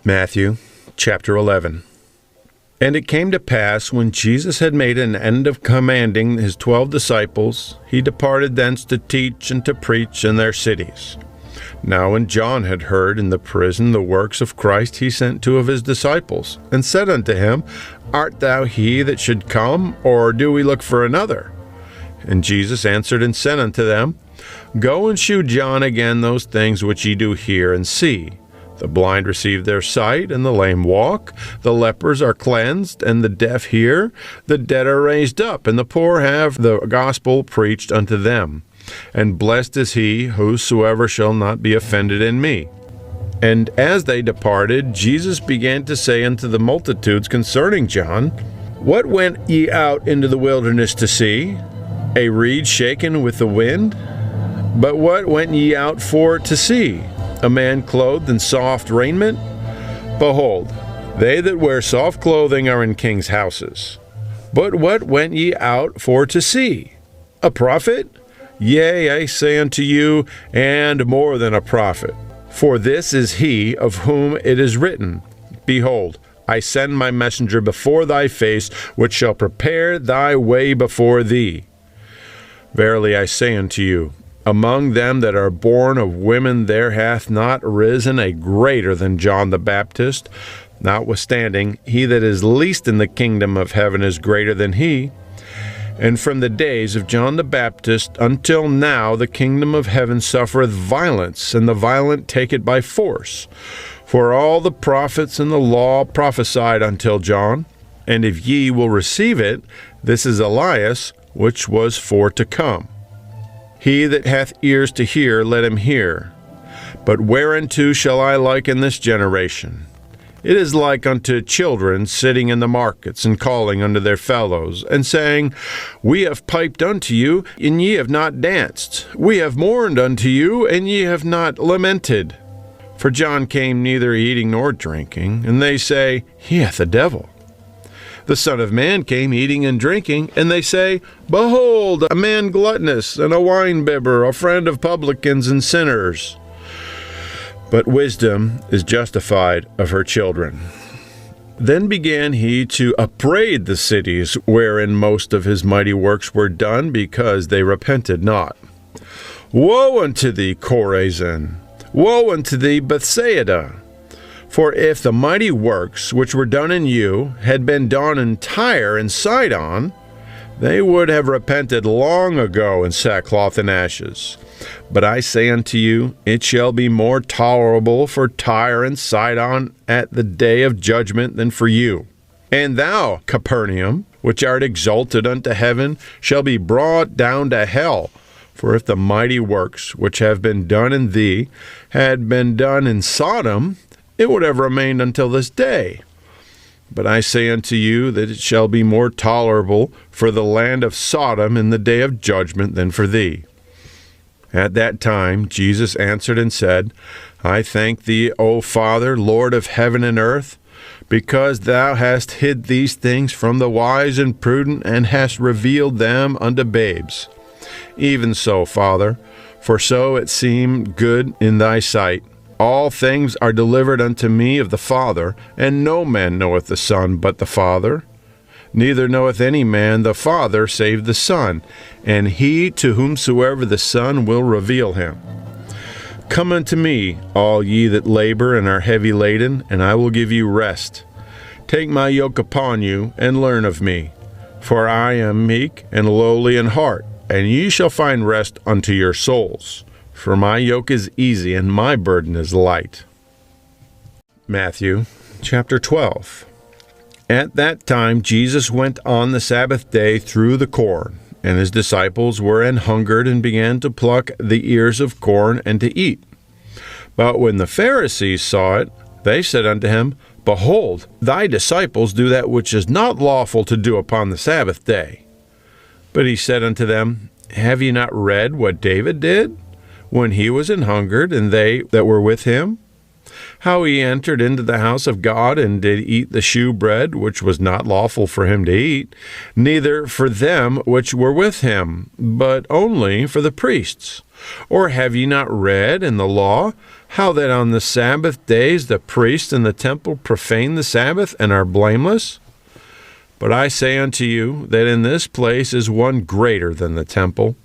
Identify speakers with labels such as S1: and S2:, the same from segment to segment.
S1: Matthew chapter 11. And it came to pass, when Jesus had made an end of commanding his 12 disciples, he departed thence to teach and to preach in their cities. Now when John had heard in the prison the works of Christ, he sent 2 of his disciples, and said unto him, Art thou he that should come, or do we look for another? And Jesus answered and said unto them, Go and shew John again those things which ye do hear and see. The blind receive their sight, and the lame walk. The lepers are cleansed, and the deaf hear. The dead are raised up, and the poor have the gospel preached unto them. And blessed is he whosoever shall not be offended in me. And as they departed, Jesus began to say unto the multitudes concerning John, What went ye out into the wilderness to see? A reed shaken with the wind? But what went ye out for to see? A man clothed in soft raiment? Behold, they that wear soft clothing are in kings' houses. But what went ye out for to see? A prophet? Yea, I say unto you, and more than a prophet. For this is he of whom it is written, Behold, I send my messenger before thy face, which shall prepare thy way before thee. Verily I say unto you, among them that are born of women there hath not risen a greater than John the Baptist. Notwithstanding, he that is least in the kingdom of heaven is greater than he. And from the days of John the Baptist until now the kingdom of heaven suffereth violence, and the violent take it by force. For all the prophets and the law prophesied until John. And if ye will receive it, this is Elias, which was for to come. He that hath ears to hear, let him hear. But whereunto shall I liken this generation? It is like unto children sitting in the markets, and calling unto their fellows, and saying, We have piped unto you, and ye have not danced. We have mourned unto you, and ye have not lamented. For John came neither eating nor drinking, and they say, He hath a devil. The Son of Man came eating and drinking, and they say, Behold, a man gluttonous, and a winebibber, a friend of publicans and sinners. But wisdom is justified of her children. Then began he to upbraid the cities wherein most of his mighty works were done, because they repented not. Woe unto thee, Chorazin! Woe unto thee, Bethsaida! For if the mighty works which were done in you had been done in Tyre and Sidon, they would have repented long ago in sackcloth and ashes. But I say unto you, it shall be more tolerable for Tyre and Sidon at the day of judgment than for you. And thou, Capernaum, which art exalted unto heaven, shall be brought down to hell. For if the mighty works which have been done in thee had been done in Sodom, it would have remained until this day. But I say unto you that it shall be more tolerable for the land of Sodom in the day of judgment than for thee. At that time Jesus answered and said, I thank thee, O Father, Lord of heaven and earth, because thou hast hid these things from the wise and prudent, and hast revealed them unto babes. Even so, Father, for so it seemed good in thy sight. All things are delivered unto me of the Father, and no man knoweth the Son but the Father. Neither knoweth any man the Father save the Son, and he to whomsoever the Son will reveal him. Come unto me, all ye that labor and are heavy laden, and I will give you rest. Take my yoke upon you, and learn of me. For I am meek and lowly in heart, and ye shall find rest unto your souls. For my yoke is easy, and my burden is light. Matthew chapter 12. At that time Jesus went on the Sabbath day through the corn, and his disciples were an hungered, and began to pluck the ears of corn and to eat. But when the Pharisees saw it, they said unto him, Behold, thy disciples do that which is not lawful to do upon the Sabbath day. But he said unto them, Have ye not read what David did, when he was an hungered, and they that were with him? how he entered into the house of God and did eat the shewbread, which was not lawful for him to eat, neither for them which were with him, but only for the priests? Or have ye not read in the law, how that on the Sabbath days the priests in the temple profane the Sabbath, and are blameless? But I say unto you, that in this place is one greater than the temple.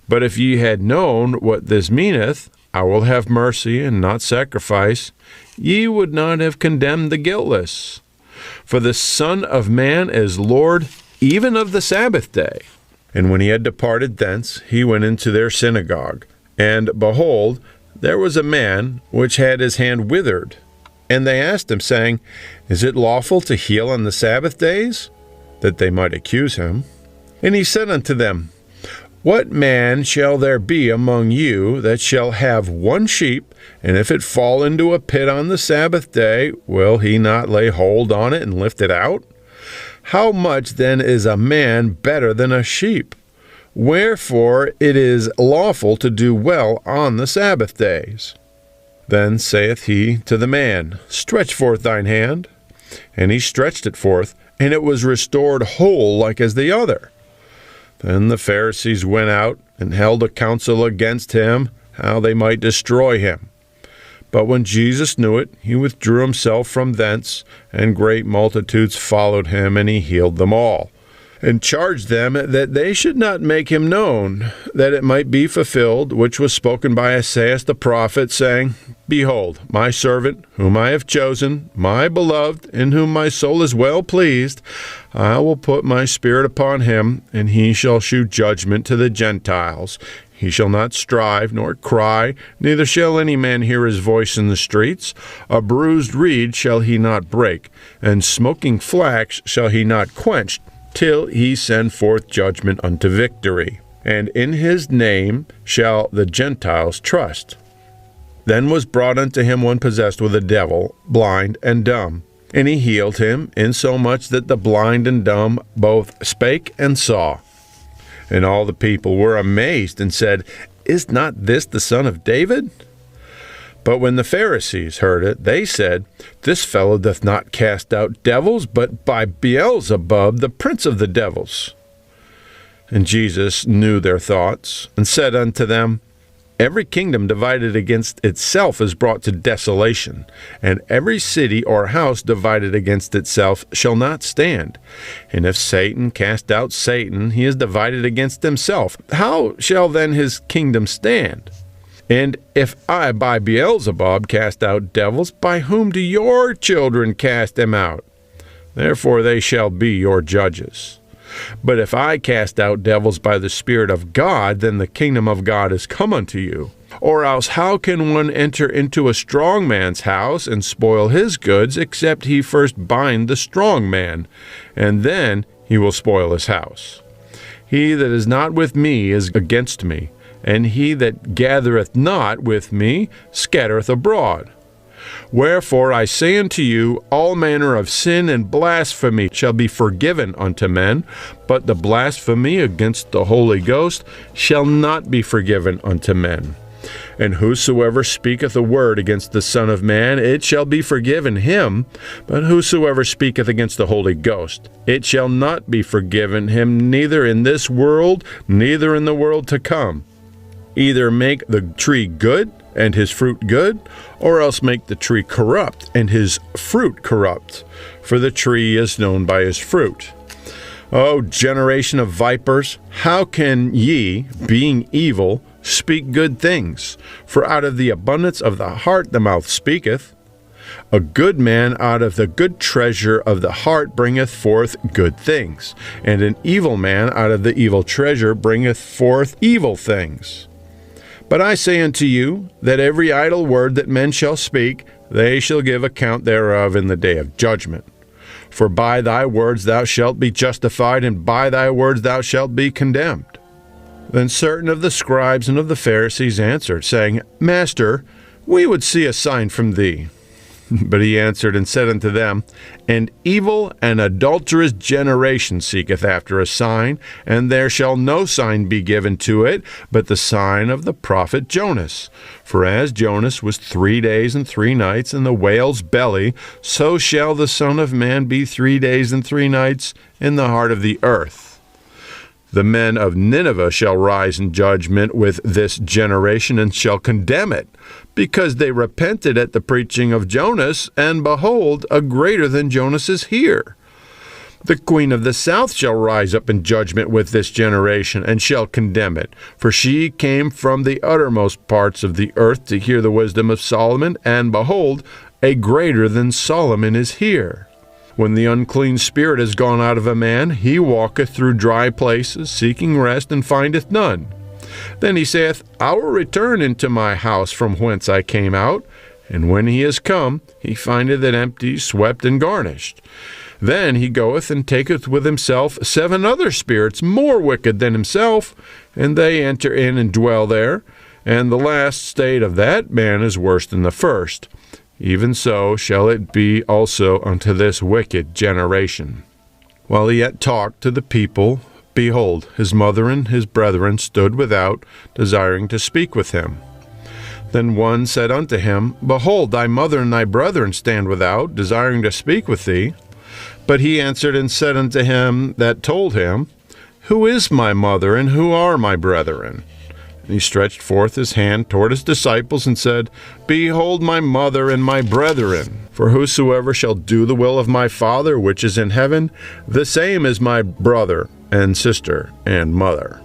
S1: But if ye had known what this meaneth, I will have mercy and not sacrifice, ye would not have condemned the guiltless. For the Son of Man is Lord even of the Sabbath day. And when he had departed thence, he went into their synagogue. And behold, there was a man which had his hand withered. And they asked him, saying, Is it lawful to heal on the Sabbath days? That they might accuse him. And he said unto them, What man shall there be among you that shall have one sheep, and if it fall into a pit on the Sabbath day, will he not lay hold on it and lift it out? How much then is a man better than a sheep? Wherefore it is lawful to do well on the Sabbath days. Then saith he to the man, Stretch forth thine hand. And he stretched it forth, and it was restored whole like as the other. Then the Pharisees went out and held a council against him, how they might destroy him. But when Jesus knew it, he withdrew himself from thence, and great multitudes followed him, and he healed them all, and charged them that they should not make him known, that it might be fulfilled, which was spoken by Isaiah the prophet, saying, Behold, my servant, whom I have chosen, my beloved, in whom my soul is well pleased. I will put my spirit upon him, and he shall shew judgment to the Gentiles. He shall not strive, nor cry, neither shall any man hear his voice in the streets. A bruised reed shall he not break, and smoking flax shall he not quench, till he send forth judgment unto victory. And in his name shall the Gentiles trust. Then was brought unto him one possessed with a devil, blind and dumb. And he healed him, insomuch that the blind and dumb both spake and saw. And all the people were amazed, and said, Is not this the son of David? But when the Pharisees heard it, they said, This fellow doth not cast out devils, but by Beelzebub, the prince of the devils. And Jesus knew their thoughts, and said unto them, Every kingdom divided against itself is brought to desolation, and every city or house divided against itself shall not stand. And if Satan cast out Satan, he is divided against himself. How shall then his kingdom stand? And if I by Beelzebub cast out devils, by whom do your children cast them out? Therefore they shall be your judges. But if I cast out devils by the Spirit of God, then the kingdom of God is come unto you. Or else how can one enter into a strong man's house and spoil his goods, except he first bind the strong man, and then he will spoil his house? He that is not with me is against me, and he that gathereth not with me scattereth abroad. Wherefore I say unto you, all manner of sin and blasphemy shall be forgiven unto men, but the blasphemy against the Holy Ghost shall not be forgiven unto men. And whosoever speaketh a word against the Son of Man, it shall be forgiven him. But whosoever speaketh against the Holy Ghost, it shall not be forgiven him, neither in this world, neither in the world to come. Either make the tree good, and his fruit good, or else make the tree corrupt, and his fruit corrupt. For the tree is known by his fruit. O generation of vipers, how can ye, being evil, speak good things? For out of the abundance of the heart the mouth speaketh. A good man out of the good treasure of the heart bringeth forth good things, and an evil man out of the evil treasure bringeth forth evil things. But I say unto you, that every idle word that men shall speak, they shall give account thereof in the day of judgment. For by thy words thou shalt be justified, and by thy words thou shalt be condemned. Then certain of the scribes and of the Pharisees answered, saying, Master, we would see a sign from thee. But he answered and said unto them, An evil and adulterous generation seeketh after a sign, and there shall no sign be given to it, but the sign of the prophet Jonas. For as Jonas was 3 days and 3 nights in the whale's belly, so shall the Son of Man be 3 days and 3 nights in the heart of the earth. The men of Nineveh shall rise in judgment with this generation, and shall condemn it, because they repented at the preaching of Jonas, and behold, a greater than Jonas is here. The queen of the south shall rise up in judgment with this generation, and shall condemn it. For she came from the uttermost parts of the earth to hear the wisdom of Solomon, and behold, a greater than Solomon is here. When the unclean spirit is gone out of a man, he walketh through dry places, seeking rest, and findeth none. Then he saith, I will return into my house from whence I came out. And when he is come, he findeth it empty, swept, and garnished. Then he goeth and taketh with himself 7 other spirits more wicked than himself, and they enter in and dwell there. And the last state of that man is worse than the first. Even so shall it be also unto this wicked generation. While he yet talked to the people, behold, his mother and his brethren stood without, desiring to speak with him. Then one said unto him, Behold, thy mother and thy brethren stand without, desiring to speak with thee. But he answered and said unto him that told him, Who is my mother, and who are my brethren? And he stretched forth his hand toward his disciples, and said, Behold my mother and my brethren. For whosoever shall do the will of my Father which is in heaven, the same is my brother and sister and mother.